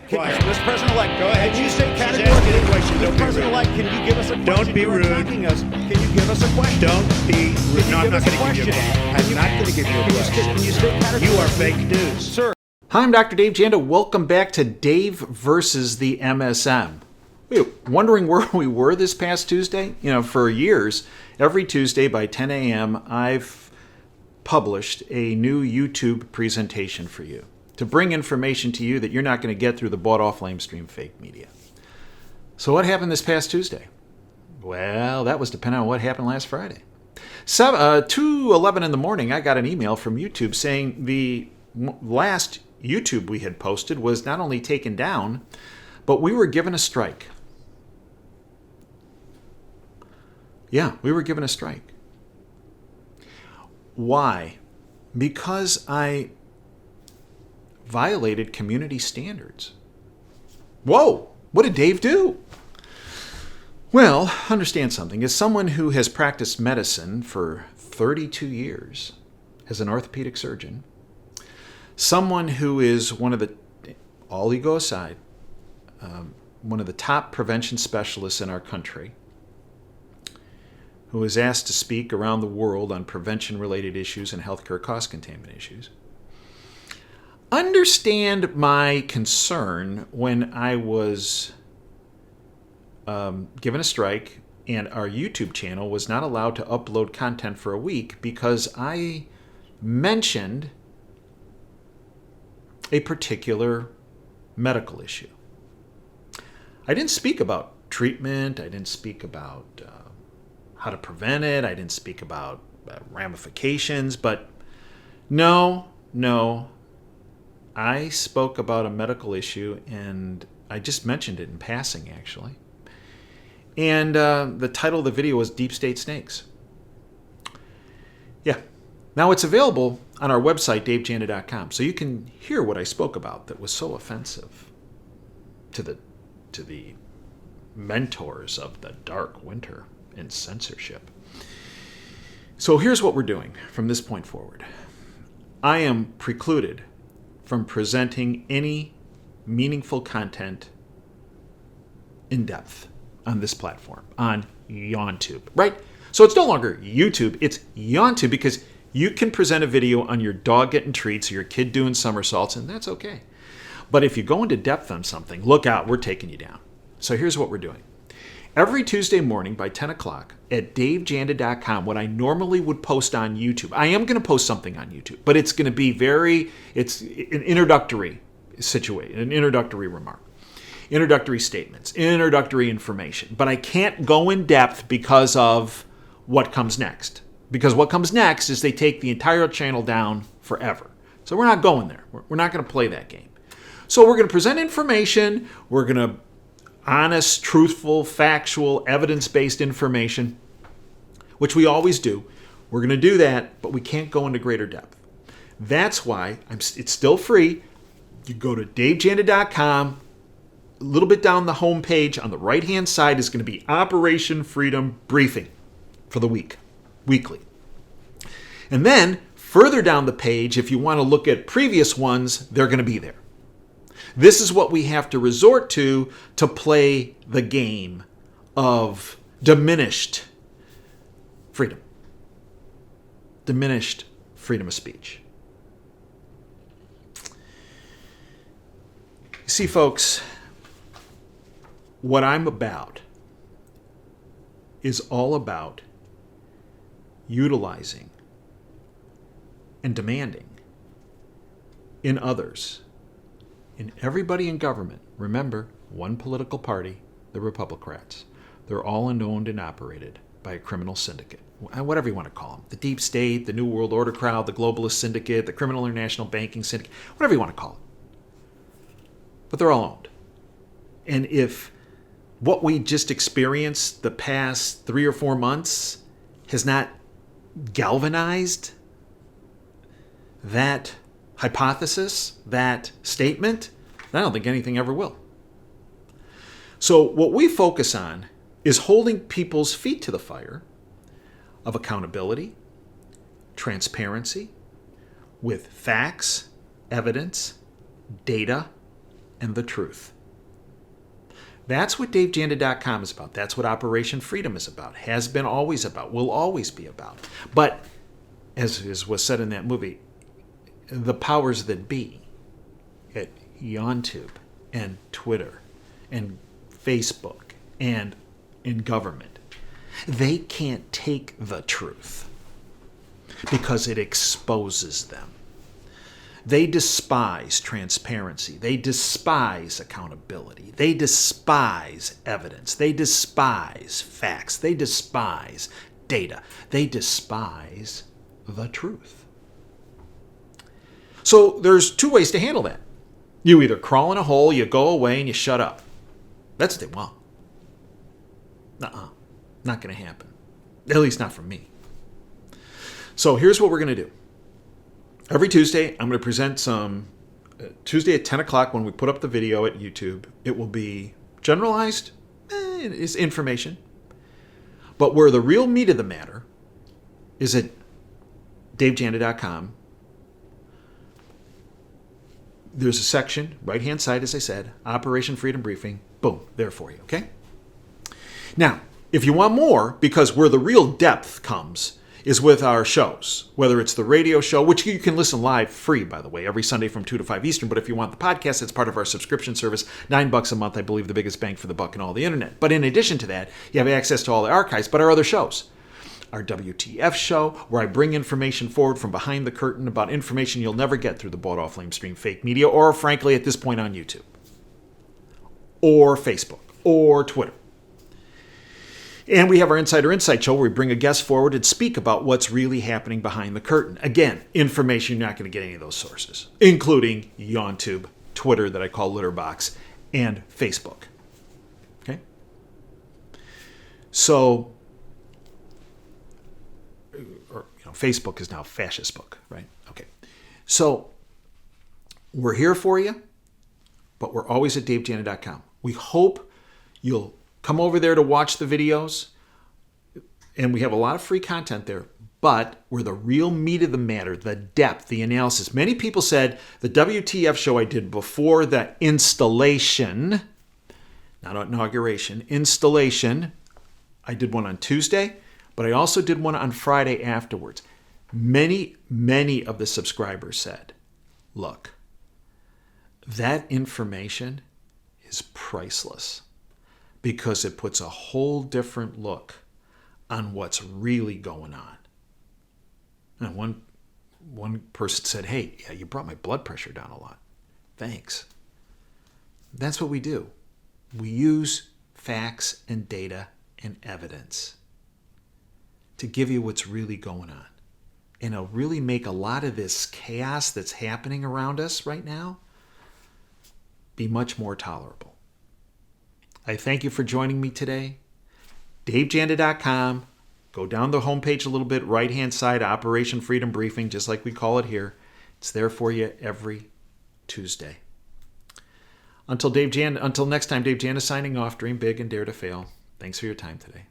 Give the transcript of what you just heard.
Quiet. Mr. President-elect, Go ahead. Can you state She's asking categorically, a question. Don't Mr. be President-elect, can you give us a question? Don't be You are rude. attacking us. Can you give us a question? Don't be rude. No, I'm not going to give you a question. I'm not going to give you a question. Can you state categorically? You are fake news. Sir. Hi, I'm Dr. Dave Janda. Welcome back to Dave Vs The MSM. Wondering where we were this past Tuesday? For years, every Tuesday by 10 a.m., I've published a new YouTube presentation for you to bring information to you that you're not going to get through the bought-off lamestream fake media. So what happened this past Tuesday? Well, that was dependent on what happened last Friday. 2:11 in the morning, I got an email from YouTube saying the last YouTube we had posted was not only taken down, but we were given a strike. Yeah, we were given a strike. Why? Because I violated community standards. Whoa! What did Dave do? Well, understand something. As someone who has practiced medicine for 32 years as an orthopedic surgeon, someone who is one of the, all ego aside, one of the top prevention specialists in our country, who is asked to speak around the world on prevention-related issues and healthcare cost containment issues, understand my concern when I was given a strike and our YouTube channel was not allowed to upload content for a week because I mentioned a particular medical issue. I didn't speak about treatment. I didn't speak about how to prevent it. I didn't speak about ramifications. But no, I spoke about a medical issue, and I just mentioned it in passing, actually. And the title of the video was Deep State Snakes. Yeah. Now it's available on our website, davejanda.com, so you can hear what I spoke about that was so offensive to the mentors of the dark winter in censorship. So here's what we're doing from this point forward. I am precluded from presenting any meaningful content in depth on this platform, on YouTube, right? So it's no longer YouTube, it's YouTube, because you can present a video on your dog getting treats or your kid doing somersaults, and that's okay. But if you go into depth on something, look out, we're taking you down. So here's what we're doing. Every Tuesday morning by 10 o'clock at davejanda.com, what I normally would post on YouTube, I am going to post something on YouTube, but it's going to be it's an introductory situation, an introductory remark, introductory statements, introductory information. But I can't go in depth because of what comes next. Because what comes next is they take the entire channel down forever. So we're not going there. We're not going to play that game. So we're going to present information. We're going to honest, truthful, factual, evidence-based information, which we always do. We're going to do that, but we can't go into greater depth. That's why it's still free. You go to davejanda.com. A little bit down the home page on the right-hand side is going to be Operation Freedom Briefing for the weekly. And then further down the page, if you want to look at previous ones, they're going to be there. This is what we have to resort to play the game of diminished freedom. Diminished freedom of speech. You see, folks, what I'm about is all about utilizing and demanding in others, in everybody in government. Remember, one political party, the Republicans. They're all owned and operated by a criminal syndicate, whatever you want to call them. The deep state, the New World Order crowd, the globalist syndicate, the criminal international banking syndicate, whatever you want to call it. But they're all owned. And if what we just experienced the past 3 or 4 months has not galvanized that hypothesis, that statement, I don't think anything ever will. So what we focus on is holding people's feet to the fire of accountability, transparency, with facts, evidence, data, and the truth. That's what DaveJanda.com is about. That's what Operation Freedom is about. Has been always about. Will always be about. But, as was said in that movie, the powers that be at YouTube and Twitter and Facebook and in government, they can't take the truth because it exposes them. They despise transparency. They despise accountability. They despise evidence. They despise facts. They despise data. They despise the truth. So there's two ways to handle that. You either crawl in a hole, you go away, and you shut up. That's what they want. Not going to happen. At least not from me. So here's what we're going to do. Every Tuesday, I'm going to present some, Tuesday at 10 o'clock when we put up the video at YouTube. It will be generalized, it's information. But where the real meat of the matter is at DaveJanda.com. There's a section, right-hand side, as I said, Operation Freedom Briefing. Boom, there for you, okay? Now, if you want more, because where the real depth comes is with our shows, whether it's the radio show, which you can listen live free, by the way, every Sunday from 2 to 5 Eastern. But if you want the podcast, it's part of our subscription service, $9 a month, I believe the biggest bang for the buck in all the internet. But in addition to that, you have access to all the archives, but our other shows. Our WTF show, where I bring information forward from behind the curtain about information you'll never get through the bought-off lamestream fake media, or frankly, at this point on YouTube, or Facebook, or Twitter. And we have our Insider Insight show where we bring a guest forward and speak about what's really happening behind the curtain. Again, information you're not going to get any of those sources, including YouTube, Twitter that I call Litterbox, and Facebook. Okay? So, Facebook is now fascist book, right? Okay. So, we're here for you, but we're always at DaveJanda.com. We hope you'll come over there to watch the videos, and we have a lot of free content there, but where the real meat of the matter, the depth, the analysis. Many people said the WTF show I did before the installation, not inauguration, installation, I did one on Tuesday, but I also did one on Friday afterwards. Many of the subscribers said, look, that information is priceless, because it puts a whole different look on what's really going on. And one person said, hey, yeah, you brought my blood pressure down a lot. Thanks. That's what we do. We use facts and data and evidence to give you what's really going on. And it'll really make a lot of this chaos that's happening around us right now be much more tolerable. I thank you for joining me today. DaveJanda.com. Go down the homepage a little bit, right-hand side, Operation Freedom Briefing, just like we call it here. It's there for you every Tuesday. Until next time, Dave Janda signing off. Dream big and dare to fail. Thanks for your time today.